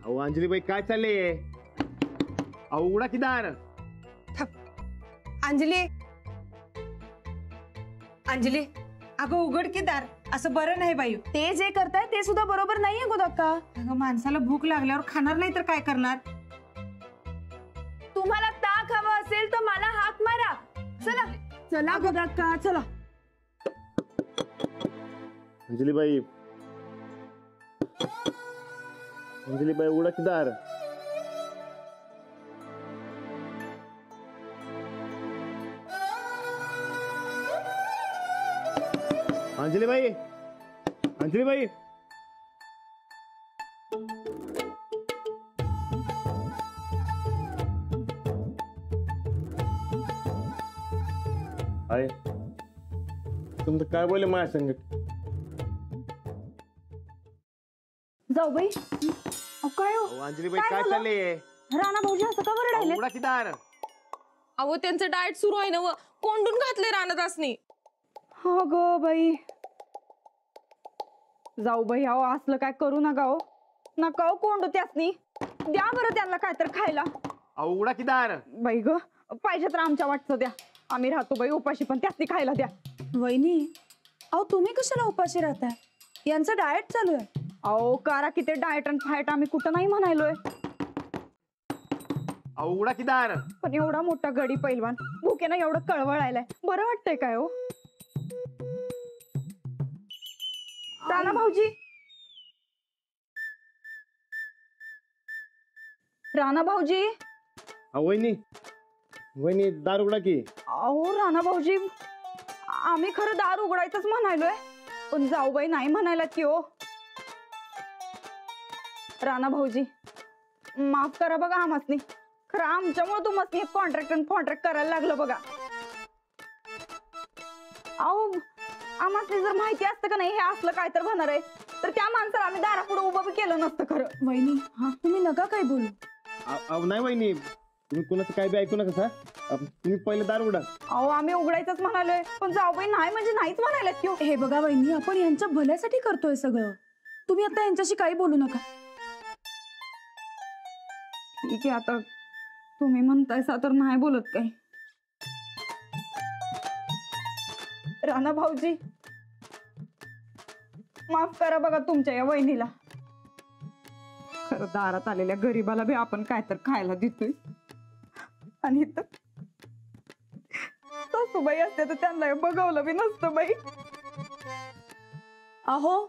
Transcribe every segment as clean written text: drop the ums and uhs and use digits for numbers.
अहो अंजलीबाई काय चालले? अहो उघडा की दार. अंजली अंजली अगं उघड की दार. असं बरं नाही बाई. ते जे करताय ते सुद्धा बरोबर नाहीये गोदक्का. अगं माणसाला भूक लागल्यावर खाणार नाही तर काय करणार? तुम्हाला ताक हवं असेल तर मला हाक मारा. चला चला गोदक्का चला. अंजलीबाई अंजलीबाई उघडा की दार. अंजलीबाई अंजलीबाई आहे तुमचं काय बोलले माझ्या संगत? जाऊ बाई. काय हो अंजलीबाई काय चालले? राणा भाऊजी असं का बरं राहिले? उघडा की दार. अहो त्यांचं डाएट सुरू आहे ना, कोंडून घातले रानादासनी. हो ग बाई. जाऊ बाई अहो असलं काय करू नका हो. नका हो कोंडू त्यासनी. द्या बरं त्यांना काय तर खायला. अहो उघडा की दार. बाई ग पाहिजे तर आमच्या वाटचं द्या. आम्ही राहतो बाई उपाशी पण त्यासनी खायला द्या. वहिनी अहो तुम्ही कशाला उपाशी राहताय? यांचं डाएट चालू आहे. अहो करा किती डाएट आणि फायट आम्ही कुठं नाही म्हणायलोय. अहो उघडा की दार. पण एवढा मोठा गडी पैलवान भुकेनं एवढं कळवळायलाय बरं वाटतंय काय हो? राणा भाऊजी राणा भाऊजी. वहिनी वहिनी दार उघडा की. अहो राणा भाऊजी आम्ही खरं दार उघडायचंच म्हणायलोय पण जाऊबाई नाही म्हणायला की हो. राणा भाऊजी माफ करा बघा आम्हासनी. खरं आमच्यामुळे तुम्हाला कॉन्ट्रॅक्ट करायला लागलं बघा. अहो आम्हाला जर माहिती असतं का नाही हे असलं काय तर होणार आहे तर त्या माणसाला आम्ही दारापुढे उभं बी केलं नसतं खरं. वहिनी हा तुम्ही नका काय बोलू. नाही वहिनी तुम्ही कोणाचं काय बी ऐकू नका. तुम्ही पहिले दार उघडा. अहो आम्ही उघडायचंच म्हणालोय पण जाऊबाई नाही म्हणजे नाहीच म्हणायला की. हे बघा वहिनी आपण यांच्या भल्यासाठी करतोय सगळं. तुम्ही आता यांच्याशी काही बोलू नका. ठीक आहे आता तुम्ही म्हणतायसा तर नाही बोलत काही. राणा भाऊजी माफ करा बघा तुमच्या या वहिनीला. खरं दारात आलेल्या गरीबाला बी आपण काय तर खायला देतोय आणि सासूबाई असते तर त्यांना बघवलं बी नसतं बाई. अहो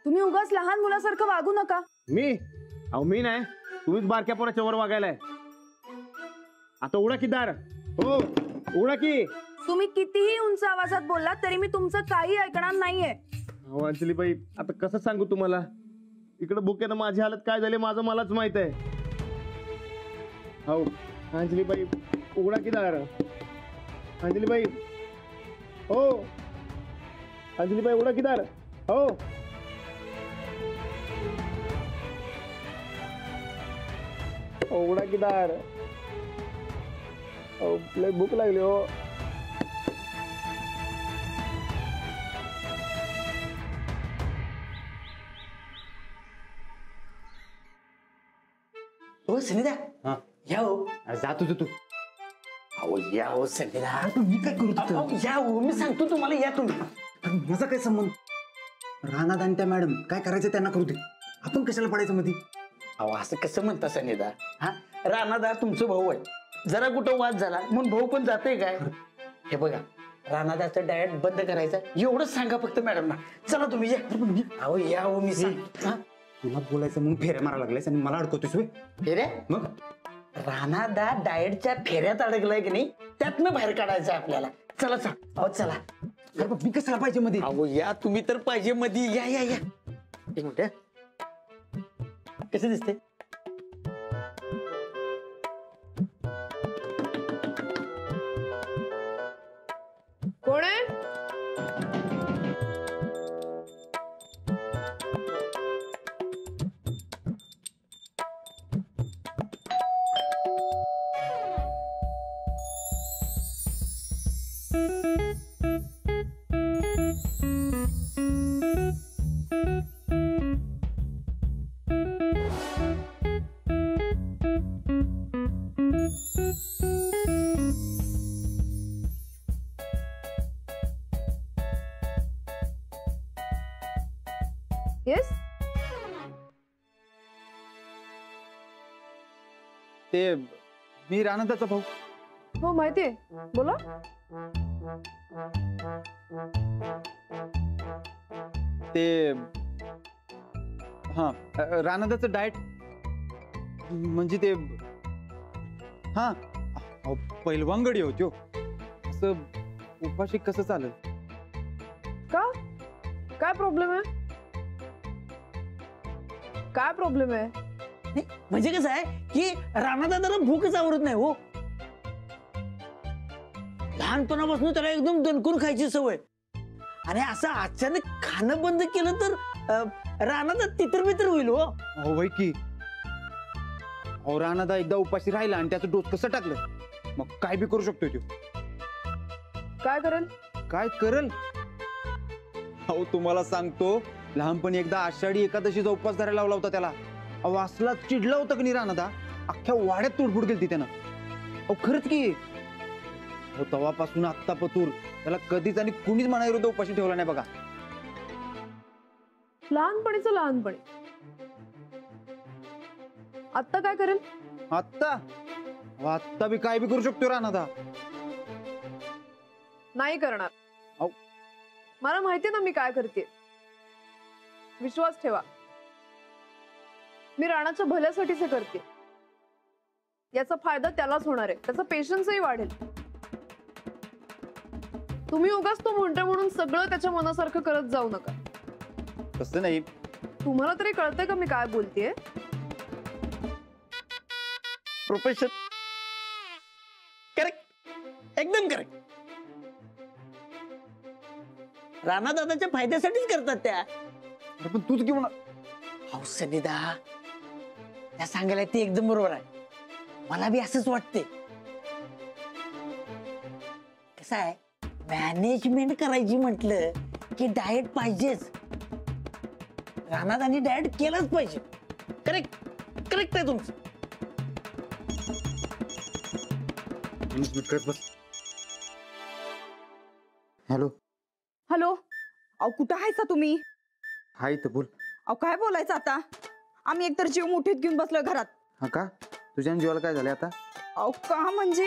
तुम्ही उगाच लहान मुलासारखं वागू नका. मी नाही तुम्हीच बारक्या पोराच्या वर वागायलाय. आता उघडा की दार. हो उघडा की. तुम्ही कितीही उंच आवाजात बोललात तरी मी तुमचं काही ऐकणार नाहीये. अंजलीबाई आता कसं सांगू तुम्हाला? इकडे भुक्यानं माझी हालत काय झाली माझं मलाच माहित आहे. हो अंजलीबाई उघडा की दार. अंजलीबाई हो अंजलीबाई उघडा की दार. हो उघडा की दार. लय भूक लागली हो. हो सनीदा या हो. जातो तू. अहो या हो सनीदा. मी काय करू? या हो मी सांगतो तुम्हाला. या तुम्ही. माझा काय संबंध? राणा आणि त्या मॅडम काय करायचं त्यांना करू दे. आपण कशाला पडायचं मध्ये? अहो असं कसं म्हणता सनीदा? हा राणादा तुमचं भाऊ आहे. जरा कुठं वाद झाला म्हणून भाऊ पण जाते काय? हे बघा राणादाचं डाएट बंद करायचं एवढंच सांगा फक्त मॅडमना. चला तुम्ही या. अहो या हो मी सांग. तुला बोलायचं म्हणून फेऱ्या मारा लागलायस आणि मला अडकवतोस वे. फेऱ्या? मग राणादा डाएटच्या फेऱ्यात अडकलाय की नाही त्यातनं बाहेर काढायचं आपल्याला. चला चला. अहो चला. मी कशाला पाहिजे मध्ये? अहो या तुम्ही तर पाहिजे मध्ये. या या या. एक मिनिट. कसं दिसते? कोण आहे? ते मी रानदाचा भाऊ. हो माहितीये, बोला. ते हा रानदाचं डाएट म्हणजे ते हा पहिलवान गडी होती हो. असं उपाशी कसं चालेल? का? काय प्रॉब्लेम आहे? काय प्रॉब्लेम आहे? नाही, म्हणजे कसं आहे की राणादादाला भूकच आवडत नाही हो. लहानपणापासून त्याला एकदम दणकून खायची सवय, आणि असं अचानक खाणं बंद केलं तर राणादा तितर बितर होईल हो. हो वय की. अहो रानादा एकदा उपाशी राहिला आणि त्याचं डोस कसं टाकलं, मग काय बी करू शकतोय तो. काय करेल? काय करल? अहो तुम्हाला सांगतो, लहानपणी एकदा आषाढी एकादशीचा उपवास धरायला लावला होता त्याला. अहो असला चिडला होता की नाही रानादा, अख्ख्या वाड्यात तोडफोड केली त्यानं. अहो खरंच की. हो तेव्हापासून आत्ता पतूर त्याला कधीच आणि कुणीच मनाविरुद्ध उपाशी ठेवला नाही बघा. लहानपणीचं लहानपणी. आत्ता काय करेल? आत्ता बी काय बी करू शकतो रानादा. नाही करणार. अहो. मला माहितीये ना मी काय करते. विश्वास ठेवा, मी राणाच्या भल्यासाठीच हे करते. याचा फायदा त्यालाच होणार आहे, त्याचा पेशन्सही वाढेल. तुम्ही उगाच तो म्हणतोय म्हणून सगळं त्याच्या मनासारखं करत जाऊ नका. तसं नाही. तुम्हाला तरी कळतंय का मी काय बोलतेय? प्रोफेसर करेक्ट, एकदम करेक्ट. राणादादाच्या फायद्यासाठीच करतात त्या. अरे पण तूच घेऊन अहो सनीदा, त्या सांगायला ते एकदम बरोबर आहे. मला बी असंच वाटते. कसं आहे, मॅनेजमेंट करायची म्हटलं की डाएट पाहिजेच. राणादानी डाएट केलंच पाहिजे. करेक्ट, करेक्ट आहे तुमचं. हॅलो. हॅलो. अहो कुठं आहेसा तुम्ही? हाय तर बोल. अहो काय बोलायचं आता? आम्ही एकतर जीव मुठीत घेऊन बसलोय घरात. हा का? तुझ्या जीवाला काय झालं आता? अहो का म्हणजे,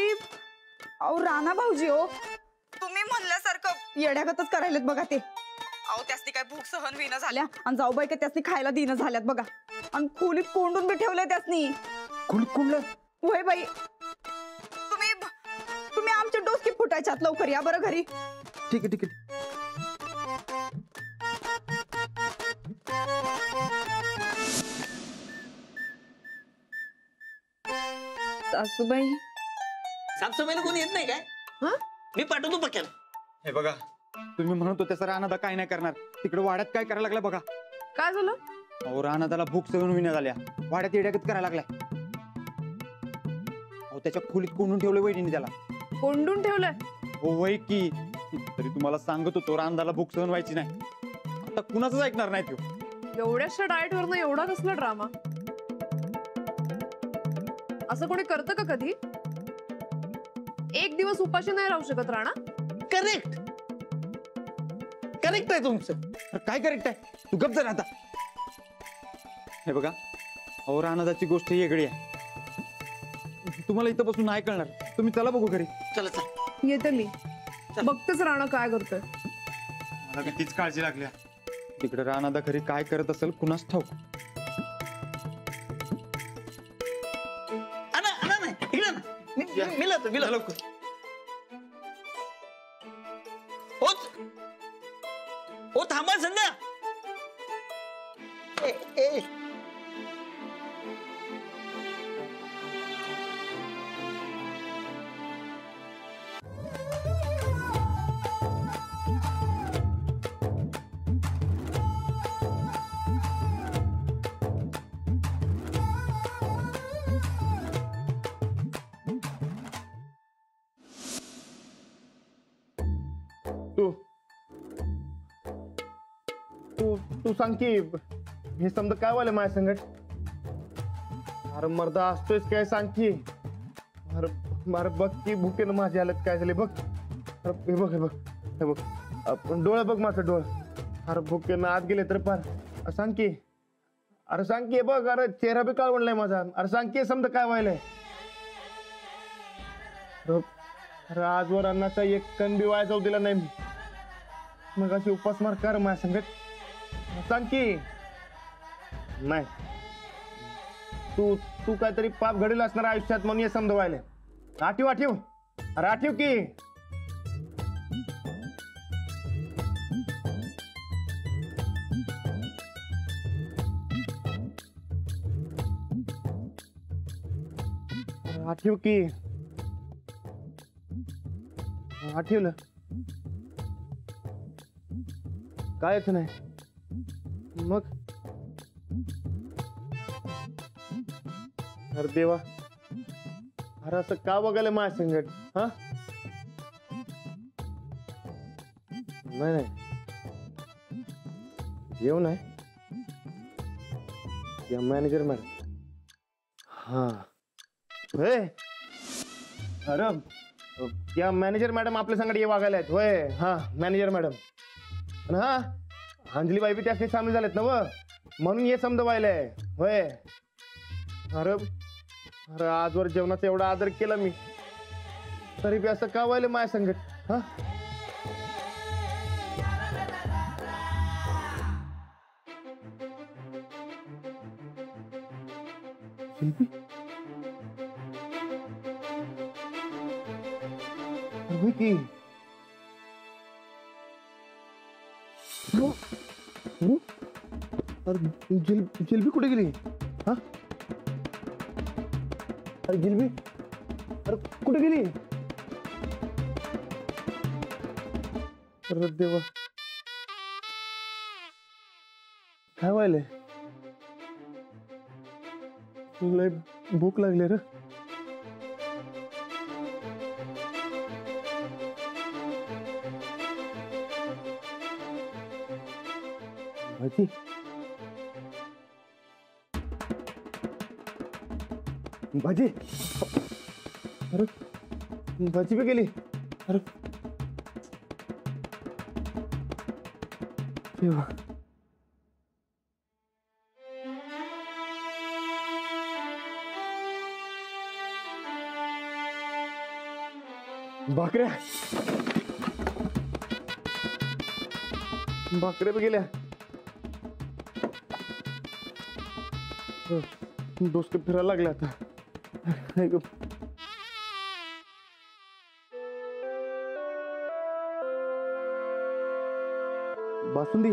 अहो राणा भाऊजी हो, तुम्ही म्हणल्यासारखं येड्यागतच करायलेत बघा ते. अहो त्यासनी काय भूक सहन होईना झाल्या आणि जाऊबाई का त्यासनी खायला देणं झाल्यात बघा, आणि खोलीत कोंडून बी ठेवलंय त्यासनी. खोलीत कोंडलं? होय बाई. तुम्ही आमचे डोसकी फुटायच्यात, लवकर या बरं घरी. ठीक आहे ठीक आहे. सासूबाई, साफसफाईला कोणी येत नाही काय? हं? मी पाठवतो पक्याला. हे बघा, तुम्ही म्हणतो त्याचा रानादा काय नाही करणार, तिकडे वाड्यात काय करायला लागला बघा. काय झालं? अहो रानादाला भूक सहन होईना झाल्या, वाड्यात येड्यागत करायला लागलाय. अहो त्याच्या खोलीत कोंडून ठेवलं वहिनीने त्याला. कोंडून ठेवलंय? हो वय की. तरी तुम्हाला सांगत होतो रानादाला भूक सहन व्हायची नाही. आता कुणाचंच ऐकणार नाही तो. एवढ्याशा डाएट वरनं एवढा कसला ड्रामा? असं कोणी करतं का कधी? एक दिवस उपाशी नाही राहू शकत राणा? करेक्ट, करेक्ट आहे तुमचं. काय करेक्ट आहे? तू गप जरा आता. हे बघा, अहो रानादाची गोष्ट वेगळी आहे. तुम्हाला इथं बसून नाही कळणार. तुम्ही चला बघू घरी. चला चला. येते मी, बघतेच राणा काय करतोय. मला कितीच काळजी लागल्या. तिकडे रानादा घरी काय करत असेल कुणास ठाऊक. नाही इकडे ना. मी लवकर. ओ थांबा संध्या. ए तू सांग की हे समजा काय व्हायला माझ्या संकट. अरे मर्दा असतोयच काय, सांग की. अरे बघ की भुकेनं माझी हालत काय झाली बघ. अरे हे बघ हे बघ आपण डोळे बघ, माझं डोळं. अरे भुकेनं आत गेले तर पार. सांग की, अरे सांग की. बघ अरे चेहरा बी काळवणलाय माझा. अरे सांग की समजा काय व्हायलंय. अरे आजवर अन्नाचा एक कण बी वाया जाऊ दिला नाही मी. मग अशी उपासमार कर माझ्या संगत सांग की. नाही तू तू काहीतरी पाप घडेल असणार आयुष्यात म्हणून हे समजवायला. आठीव आठीव अरे आठीव की. आठीव की. आठवलं कायच नाही मग. अरे देवा अरे असं का बघायला माझ्या संकट. हा नाही नाही येऊ नाही या मॅनेजर मॅडम. हा अरे या मॅनेजर मॅडम आपल्या संगत ये वागायला आहेत होय. हा मॅनेजर मॅडम हा अंजली बाई बी त्यासाठी सामील झालेत ना व म्हणून हे समजवायलंय होय. अरे अरे आजवर जेवणाचा एवढा आदर केला मी तरी बी असं का व्हायला माझ्या संगत. हा शिल्पी की अरे जिलबी कुठे गेली. हा अरे जिलबी अरे कुठे गेली. अरे देवा काय व्हायलंय. लय भूक लागली रे. भाजी भाजी अरे भाजी भी गेली. अरे देवा भाकऱ्या भाकऱ्या भी गेल्या. डोसके फिरायला लागले आता. बासुंदी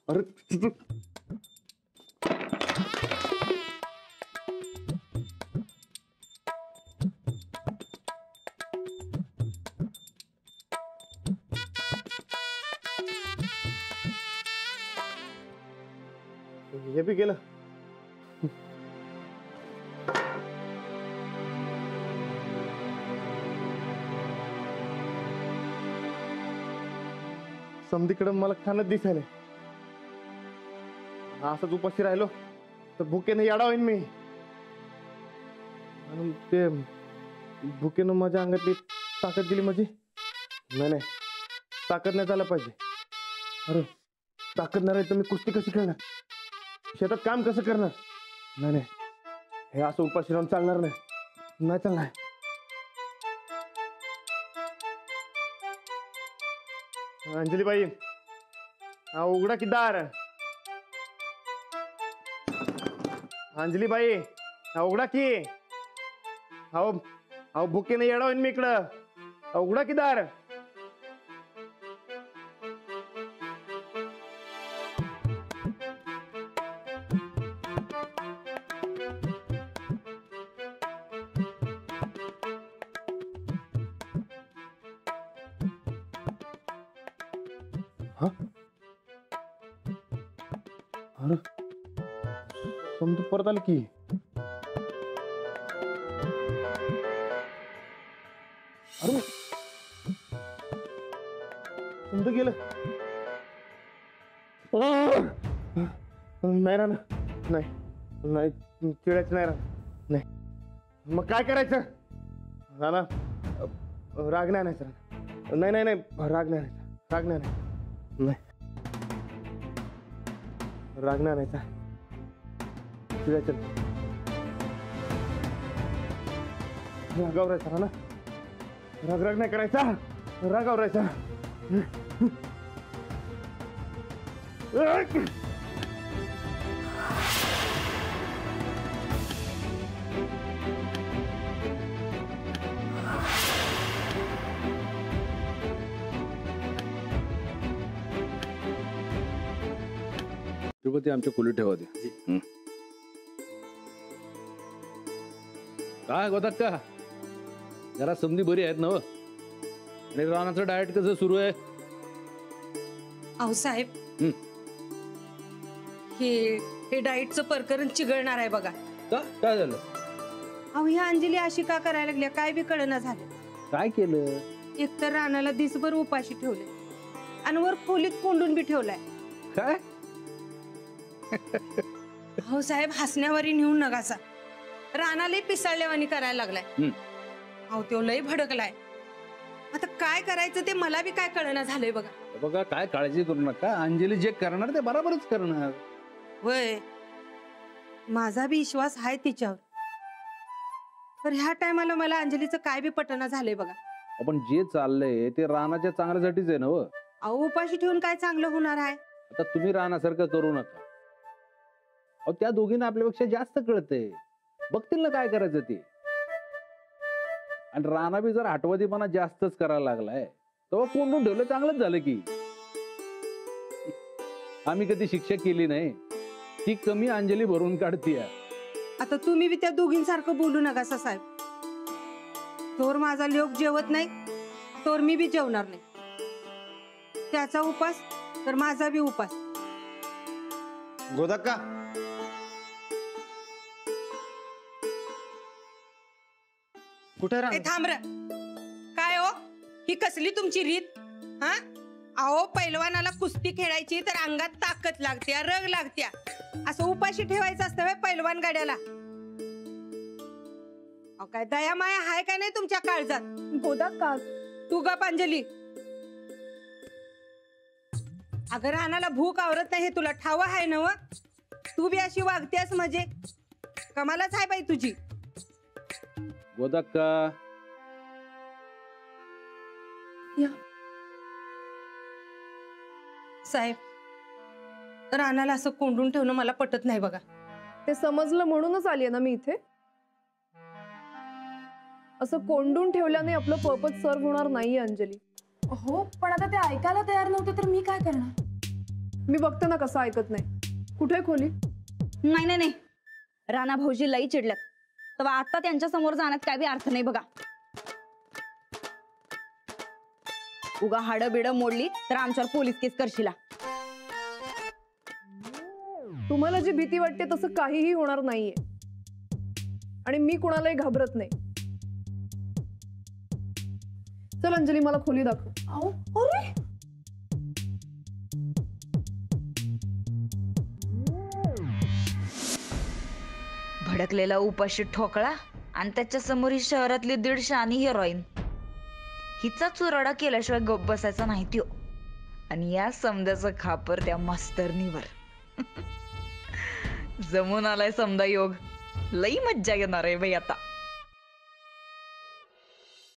अरे हे भी गेलं. समधीकडे मला खाणच दिसायला. असंच उपाशी राहिलो तर भुकेने याडा होईन मी. आणि ते भुकेनं माझ्या अंगातली ताकद गेली माझी. नाही नाही ताकद नाही झाला पाहिजे. अरे ताकद नाही राहिली तर मी कुस्ती कशी खेळणार. शेतात काम कसं करणार. नाही नाही हे असं उपाशी राहून चालणार नाही. नाही चालणार. अंजली बाई हा उघडा की दार. अंजली बाई हा उघडा की. अहो अहो भुकेने येडा होईन मी इकडं. उघडा की दार. अरे समजू परत आलं की. अरे समजू गेलं. नाही राहणार. नाही नाही चिडायचं नाही राहणार. नाही मग काय करायचं. राणा राग नाही आणायचा. नाही नाही नाही राग नाही आणायचा. राग नाही आणायचा. नाही रागणार नाही का? तुझ्या चल रागावर राहायचा ना, राग नाही करायचा, रागावर राहायचा. तिरुपती आमच्या खोलीत ठेवा ते. काय गोदाक का जरा समधी बरी आहेत ना हो? आणि रानाचं डाएट कसं सुरू आहे? अहो साहेब, हं. हे डाएटचं प्रकरण चिघळणार आहे बघा. का काय झालं? अहो ह्या अंजली अशी का करायला लागल्या काय बी कळना झालं. काय केलं? एकतर रानाला दिसभर उपाशी ठेवले आणि वर खोलीत कोंडून बी ठेवलाय. काय हो साहेब, हसण्यावरी नेऊन नगासा रानालाही पिसाळल्यावानी करायला लागलाय. हं. अहो तो लय भडकलाय. आता काय करायचं ते मला बी काय कळना झालंय बघा. बघा काय काळजी करू नका, अंजली जे करणार ते बरोबरच करणार. वय माझा बी विश्वास आहे तिच्यावर, तर ह्या टायमाला मला अंजलीचं काय बी पटना झालंय बघा. आपण जे चाललंय ते रानाच्या चांगल्यासाठीच आहे ना हो. अहो उपाशी ठेवून काय चांगलं होणार आहे? आता तुम्ही रानासारखं करू नका. अहो त्या दोघींना आपल्यापेक्षा जास्त कळतंय, बघतील ना काय करायचं ते. आणि राणा बी जर आठवणीपणा जास्तच करायला लागलाय तेव्हा कोंडून ठेवलं चांगलंच झालं की. आम्ही कधी शिक्षा केली नाही, ती कमी अंजली भरून काढतीय. आता तुम्ही बी त्या दोघींसारखं बोलू नका साहेब. तोर माझा लोक जेवत नाही तोर मी बी जेवणार नाही. त्याचा उपास तर माझा बी उपास. गोदाक्का कुठे राहणार? थांब र. काय हो ही कसली तुमची रीत? हा अहो पैलवानाला कुस्ती खेळायची तर अंगात ताकद लागते, रग लागते. असं उपाशी ठेवायचं असतं व्हय पैलवान गाड्याला? अहो काय दया माया हाय का नाही तुमच्या काळजात? गोदाक्का तू गप अंजली. अगर रानाला भूक आवरत नाही हे तुला ठाव आहे ना? तू बी अशी वागतेस म्हणजे कमालच आहे बाई तुझी. गोदाक्का साहेब, रानाला असं कोंडून ठेवणं मला पटत नाही बघा. ते समजलं म्हणूनच आलीये ना मी इथे. असं कोंडून ठेवल्याने आपलं पर्पज सर्व होणार नाहीये अंजली. हो पण आता ते ऐकायला तयार नव्हते तर मी काय करणार? मी बघते ना कसं ऐकत नाही. कुठे खोली? नाही नाही नाही, राणा भाऊजी लई चिडल्यात, तेव्हा आता त्यांच्या समोर जाण्यात काय बी अर्थ नाही बघा. उगा हाडं बिडं मोडली तर आमच्यावर पोलीस केस करशीला. तुम्हाला जी भीती वाटते तसं काहीही होणार नाहीये, आणि मी कुणालाही घाबरत नाही. चल अंजली मला खोली दाखव. अरे भडकलेला उपाशी ठोकळा आणि त्याच्या समोर ही शहरातली 150 आणि हिरोईन. हिचा चुराडा केल्याशिवाय गप बसायचा नाही त्यो. आणि या समद्याचं खापर त्या मास्तरनीवर. जमून आलाय समदा योग. लई मज्जा येणार आहे बाई आता.